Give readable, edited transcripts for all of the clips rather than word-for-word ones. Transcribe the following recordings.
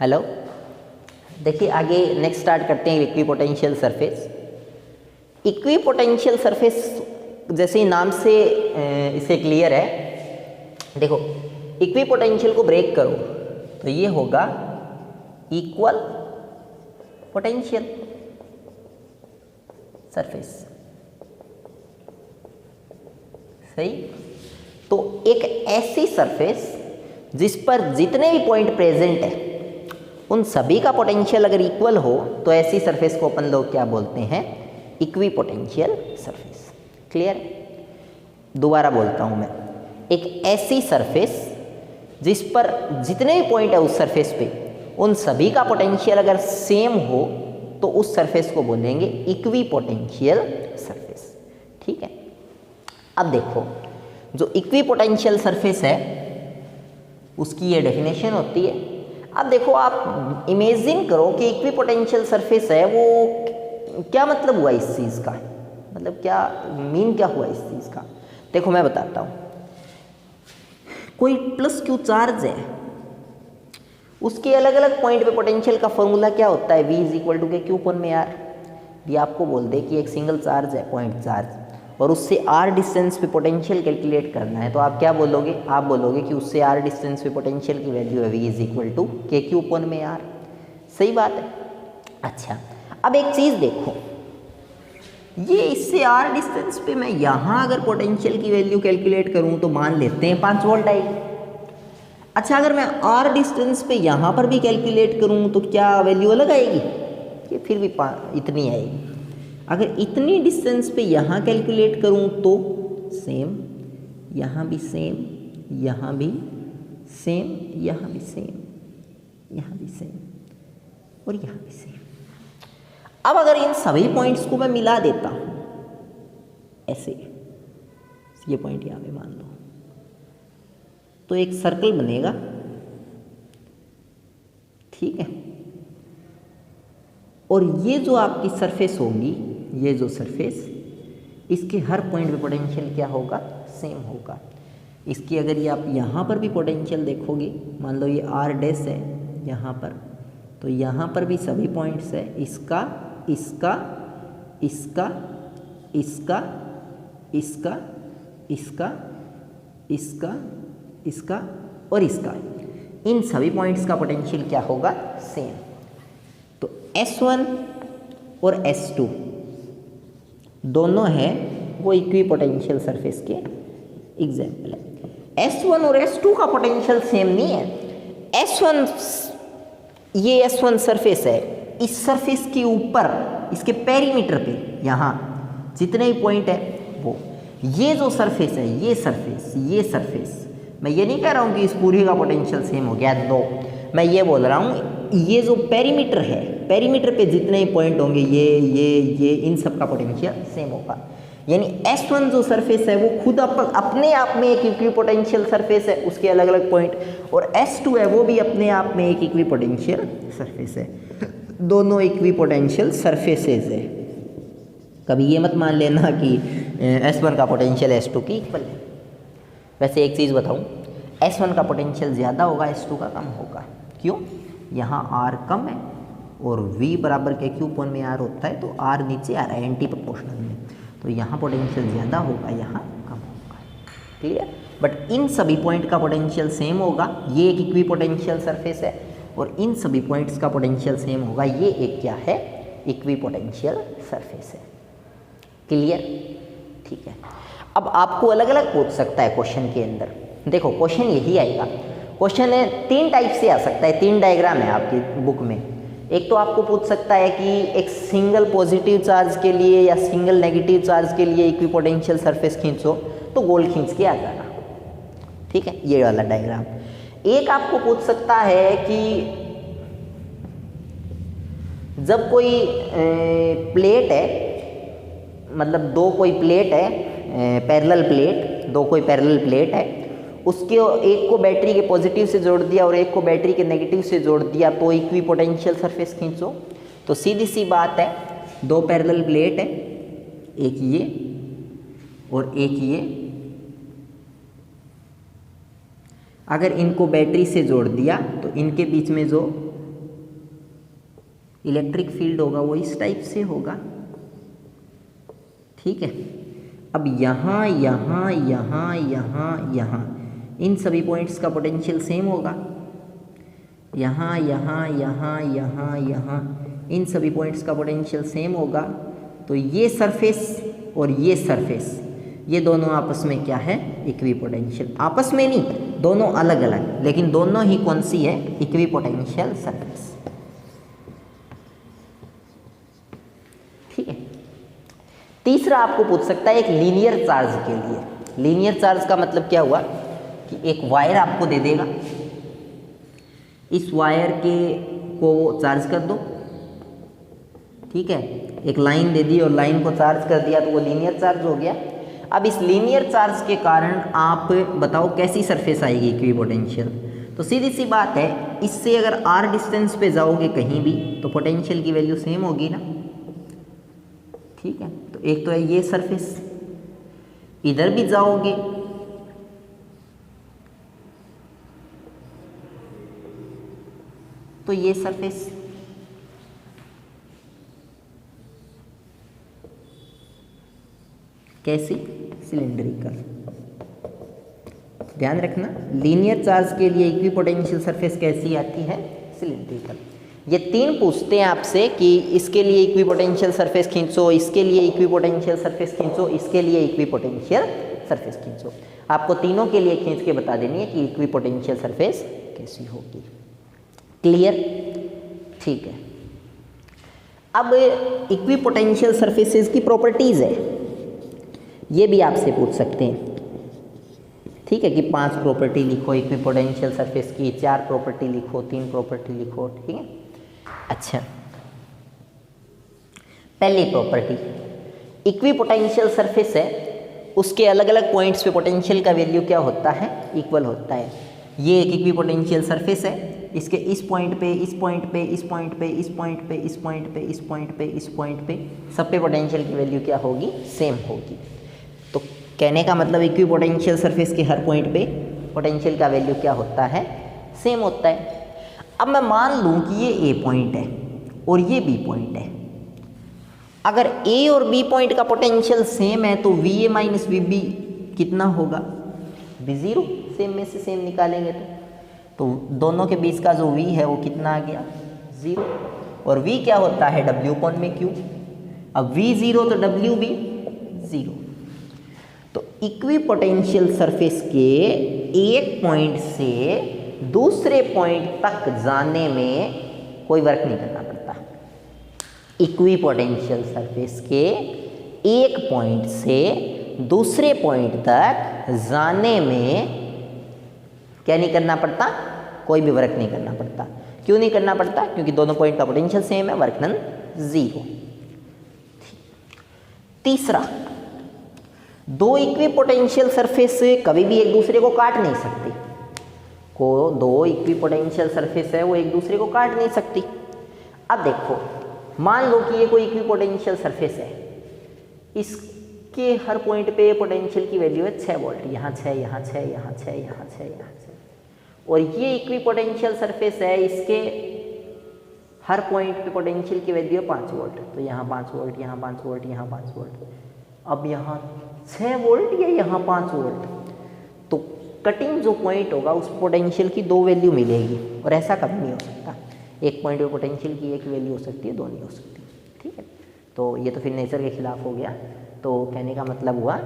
Hello, देखिए आगे next start करते हैं इक्विपोटेंशियल सरफेस। इक्विपोटेंशियल सरफेस जैसे ही नाम से इसे क्लियर है। देखो इक्विपोटेंशियल को ब्रेक करो तो ये होगा इक्वल पोटेंशियल सरफेस। सही। तो एक ऐसी सरफेस जिस पर जितने भी पॉइंट प्रेजेंट है उन सभी का पोटेंशियल अगर इक्वल हो तो ऐसी सरफेस को अपन लोग क्या बोलते हैं? Equipotential surface. क्लियर? दोबारा बोलता हूं मैं, एक ऐसी सरफेस जिस पर जितने भी पॉइंट है उस सरफेस पे उन सभी का पोटेंशियल अगर सेम हो तो उस सरफेस को बोलेंगे इक्विपोटेंशियल सरफेस। ठीक है। अब देखो जो इक्विपोटेंशियल सरफेस है उसकी ये डेफिनेशन होती है। अब देखो आप इमेजिन करो कि इक्विपोटेंशियल सरफेस है, वो क्या मतलब हुआ इस चीज़ का, मतलब क्या मीन क्या हुआ इस चीज़ का। देखो मैं बताता हूँ। कोई प्लस क्यू चार्ज है, उसके अलग अलग पॉइंट पे पोटेंशियल का फॉर्मूला क्या होता है? V इज इक्वल टू के क्यू अपन में यार। ये आपको बोल दे कि एक सिंगल चार्ज है, पॉइंट चार्ज, और उससे r डिस्टेंस पे पोटेंशियल कैलकुलेट करना है, तो आप क्या बोलोगे? आप बोलोगे कि उससे r डिस्टेंस पे पोटेंशियल की वैल्यू है V इज इक्वल टू के क्यू अपन में r। सही बात है। अच्छा, अब एक चीज़ देखो, ये इससे r डिस्टेंस पे मैं यहाँ अगर पोटेंशियल की वैल्यू कैलकुलेट करूँ तो मान लेते हैं 5 वोल्ट आएगी। अच्छा, अगर मैं r डिस्टेंस पे यहाँ पर भी कैलकुलेट करूँ तो क्या वैल्यू अलग आएगी? ये फिर भी इतनी आएगी। अगर इतनी डिस्टेंस पे यहाँ कैलकुलेट करूँ तो सेम, यहाँ भी सेम, यहाँ भी सेम, यहाँ भी सेम, यहाँ भी सेम और यहाँ भी सेम। अब अगर इन सभी पॉइंट्स को मैं मिला देता हूँ ऐसे, ये पॉइंट यहाँ पे मान लो, तो एक सर्कल बनेगा। ठीक है। और ये जो आपकी सरफेस होगी, ये जो सरफेस, इसके हर पॉइंट पे पोटेंशियल क्या होगा? सेम होगा। इसकी अगर ये आप यहाँ पर भी पोटेंशियल देखोगे, मान लो ये r डैश है यहाँ पर, तो यहाँ पर भी सभी पॉइंट्स है, इसका, इसका, इसका, इसका, इसका, इसका, इसका, इसका और इसका, इन सभी पॉइंट्स का पोटेंशियल क्या होगा? सेम। तो S1 और S2 दोनों है वो इक्विपोटेंशियल सरफेस के एग्जाम्पल है। S1 और S2 का पोटेंशियल सेम नहीं है। S1, ये S1 सरफेस है, इस सरफेस के ऊपर इसके पेरीमीटर पे यहाँ जितने भी पॉइंट है वो, ये जो सरफेस है, ये सरफेस, ये सरफेस, मैं ये नहीं कह रहा हूँ कि इस पूरी का पोटेंशियल सेम हो गया, नो, मैं ये बोल रहा हूँ ये जो पेरीमीटर है, पेरीमीटर पे जितने ही पॉइंट होंगे, ये इन सब का पोटेंशियल सेम होगा। यानी S1 जो सरफेस है वो खुद अपने आप में एक इक्विपोटेंशियल सरफेस है, उसके अलग अलग पॉइंट, और S2 है वो भी अपने आप में एक इक्विपोटेंशियल सरफेस है। दोनों इक्विपोटेंशियल सरफेसेज है। कभी ये मत मान लेना कि S1 का पोटेंशियल S2 की इक्वल है। वैसे एक चीज़ बताऊँ, S1 का पोटेंशियल ज़्यादा होगा, S2 का कम होगा। क्यों? यहाँ R कम है और V बराबर के क्यू अपन में R होता है, तो R नीचे आ रहा है एंटी प्रोपोर्शनल में, तो यहाँ पोटेंशियल ज़्यादा होगा, यहाँ कम होगा। क्लियर? बट इन सभी पॉइंट का पोटेंशियल सेम होगा। ये एक इक्विपोटेंशियल सरफेस है और इन सभी पॉइंट्स का पोटेंशियल सेम होगा। ये एक क्या है? इक्विपोटेंशियल सरफेस है। क्लियर? ठीक है। अब आपको अलग अलग पूछ सकता है क्वेश्चन के अंदर। देखो क्वेश्चन यही आएगा। क्वेश्चन है 3 टाइप से आ सकता है, 3 डायग्राम है आपकी बुक में। एक तो आपको पूछ सकता है कि एक सिंगल पॉजिटिव चार्ज के लिए या सिंगल नेगेटिव चार्ज के लिए इक्विपोटेंशियल सरफेस खींचो, तो गोल खींच के आ जाना। ठीक है, ये वाला डायग्राम। एक आपको पूछ सकता है कि जब कोई प्लेट है, मतलब दो कोई प्लेट है, पैरेलल प्लेट, दो कोई पैरेलल प्लेट है, उसके एक को बैटरी के पॉजिटिव से जोड़ दिया और एक को बैटरी के नेगेटिव से जोड़ दिया, तो इक्विपोटेंशियल सरफेस खींचो। तो सीधी सी बात है, दो पैरेलल प्लेट है, एक ये और एक ये, अगर इनको बैटरी से जोड़ दिया तो इनके बीच में जो इलेक्ट्रिक फील्ड होगा वो इस टाइप से होगा, ठीक है। अब यहाँ यहाँ यहाँ यहाँ यहाँ इन सभी पॉइंट्स का पोटेंशियल सेम होगा, यहाँ यहाँ यहाँ यहाँ यहाँ इन सभी पॉइंट्स का पोटेंशियल सेम होगा। तो ये सरफेस और ये सरफेस, ये दोनों आपस में क्या है, इक्विपोटेंशियल। आपस में नहीं, दोनों अलग अलग, लेकिन दोनों ही कौन सी है, इक्विपोटेंशियल सरफेस, ठीक है। तीसरा आपको पूछ सकता है एक लीनियर चार्ज के लिए। लीनियर चार्ज का मतलब क्या हुआ कि एक वायर आपको दे देगा, इस वायर के को चार्ज कर दो, ठीक है। एक लाइन दे दी और लाइन को चार्ज कर दिया तो वो लीनियर चार्ज हो गया। अब इस लीनियर चार्ज के कारण आप बताओ कैसी सरफेस आएगी इक्विपोटेंशियल। तो सीधी सी बात है, इससे अगर r डिस्टेंस पे जाओगे कहीं भी तो पोटेंशियल की वैल्यू सेम होगी ना, ठीक है। तो एक तो है ये सरफेस, इधर भी जाओगे तो ये सरफेस, कैसी, सिलेंड्रिकल। ध्यान रखना, लीनियर चार्ज के लिए इक्विपोटेंशियल सरफेस कैसी आती है, सिलेंड्रिकल। ये तीन पूछते हैं आपसे कि इसके लिए इक्विपोटेंशियल सरफेस खींचो, इसके लिए इक्विपोटेंशियल सरफेस खींचो, इसके लिए इक्विपोटेंशियल सरफेस खींचो। आपको तीनों के लिए खींच के बता देनी है कि इक्विपोटेंशियल सरफेस कैसी होगी। क्लियर, ठीक है। अब इक्विपोटेंशियल सरफेसेस की प्रॉपर्टीज है, ये भी आपसे पूछ सकते हैं, ठीक है, कि 5 प्रॉपर्टी लिखो इक्विपोटेंशियल सरफेस की, 4 प्रॉपर्टी लिखो, 3 प्रॉपर्टी लिखो, ठीक है। अच्छा, पहली प्रॉपर्टी, इक्विपोटेंशियल सरफेस है, उसके अलग अलग पॉइंट्स पे पोटेंशियल का वैल्यू क्या होता है, इक्वल होता है। ये एक इक्विपोटेंशियल सरफेस है, इसके इस पॉइंट पे, इस पॉइंट पे, इस पॉइंट पे, इस पॉइंट पे, इस पॉइंट पे, इस पॉइंट पे, इस पॉइंट पे, सब पे पोटेंशियल की वैल्यू क्या होगी, सेम होगी। तो कहने का मतलब इक्विपोटेंशियल सरफेस के हर पॉइंट पे पोटेंशियल का वैल्यू क्या होता है, सेम होता है। अब मैं मान लूँ कि ये ए पॉइंट है और ये बी पॉइंट है। अगर ए और बी पॉइंट का पोटेंशियल सेम है तो V A minus V B कितना होगा, बी जीरो। सेम में से सेम निकालेंगे तो दोनों के बीच का जो वी है वो कितना आ गया, जीरो। और वी क्या होता है, डब्ल्यू अपॉन में क्यू। अब वी जीरो तो डब्ल्यू भी जीरो। तो इक्विपोटेंशियल सरफेस के एक पॉइंट से दूसरे पॉइंट तक जाने में कोई वर्क नहीं करना पड़ता। इक्विपोटेंशियल सरफेस के एक पॉइंट से दूसरे पॉइंट तक जाने में क्या नहीं करना पड़ता, कोई भी वर्क नहीं करना पड़ता। क्यों नहीं करना पड़ता, क्योंकि दोनों पॉइंट का पोटेंशियल सेम है, वर्क डन जीरो। तीसरा, दो इक्विपोटेंशियल सरफेस कभी भी एक दूसरे को काट नहीं सकती। दो इक्विपोटेंशियल सरफेस है वो एक दूसरे को काट नहीं सकती। अब देखो, मान लो कि ये कोई इक्विपोटेंशियल सरफेस है, इसके हर पॉइंट पे पोटेंशियल की वैल्यू है 6 वोल्ट, यहाँ 6, यहाँ 6, यहाँ 6, यहाँ 6, यहाँ 6। और ये इक्विपोटेंशियल सरफेस है, इसके हर पॉइंट पे पोटेंशियल की वैल्यू है 5 वोल्ट। तो यहाँ 5 वोल्ट, यहाँ 5 वोल्ट, यहाँ 5 वोल्ट। अब यहाँ 6 वोल्ट या यहाँ 5 वोल्ट, तो कटिंग जो पॉइंट होगा उस पोटेंशियल की दो वैल्यू मिलेगी। और ऐसा कभी नहीं हो सकता, एक पॉइंट पे पोटेंशियल की एक वैल्यू हो सकती है, दो नहीं हो सकती, ठीक है। तो ये तो फिर नेचर के खिलाफ हो गया। तो कहने का मतलब हुआ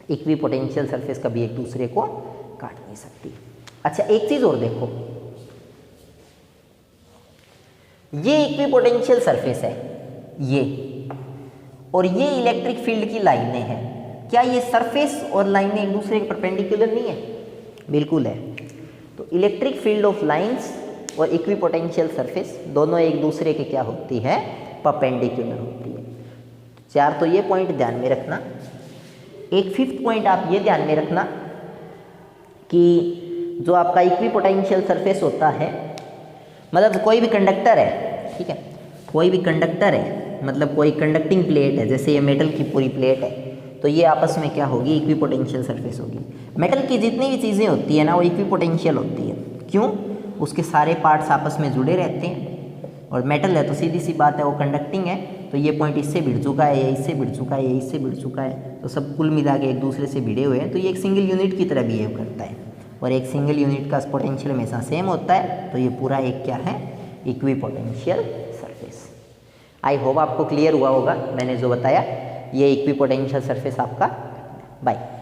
इक्विपोटेंशियल सरफेस कभी एक दूसरे को काट नहीं सकती। अच्छा, एक चीज़ और देखो, ये इक्विपोटेंशियल सरफेस है ये, और ये इलेक्ट्रिक फील्ड की लाइनें हैं। क्या ये सरफेस और लाइनें एक दूसरे के परपेंडिकुलर नहीं है? बिल्कुल है। तो इलेक्ट्रिक फील्ड ऑफ लाइंस और इक्विपोटेंशियल सरफेस दोनों एक दूसरे के क्या होती है, परपेंडिकुलर होती है। 4 तो ये पॉइंट ध्यान में रखना। एक 5th पॉइंट आप ये ध्यान में रखना कि जो आपका इक्विपोटेंशियल सरफेस होता है, मतलब कोई भी कंडक्टर है, ठीक है, कोई भी कंडक्टर है, मतलब कोई कंडक्टिंग प्लेट है, जैसे ये मेटल की पूरी प्लेट है, तो ये आपस में क्या होगी, इक्विपोटेंशियल सरफेस होगी। मेटल की जितनी भी चीज़ें होती है ना, वो इक्विपोटेंशियल होती है। क्यों? उसके सारे पार्ट्स आपस में जुड़े रहते हैं, और मेटल है तो सीधी सी बात है वो कंडक्टिंग है, तो ये पॉइंट इससे भिड़ चुका है, ये इससे भिड़ चुका है, ये इससे भिड़ चुका है, तो सब कुल मिला के एक दूसरे से भिड़े हुए हैं, तो ये एक सिंगल यूनिट की तरह बिहेव करता है। और एक सिंगल यूनिट का पोटेंशियल हमेशा सेम होता है, तो ये पूरा एक क्या है, equi potential surface. I hope आपको क्लियर हुआ होगा मैंने जो बताया, ये इक्वी पोटेंशियल सरफेस आपका। बाय।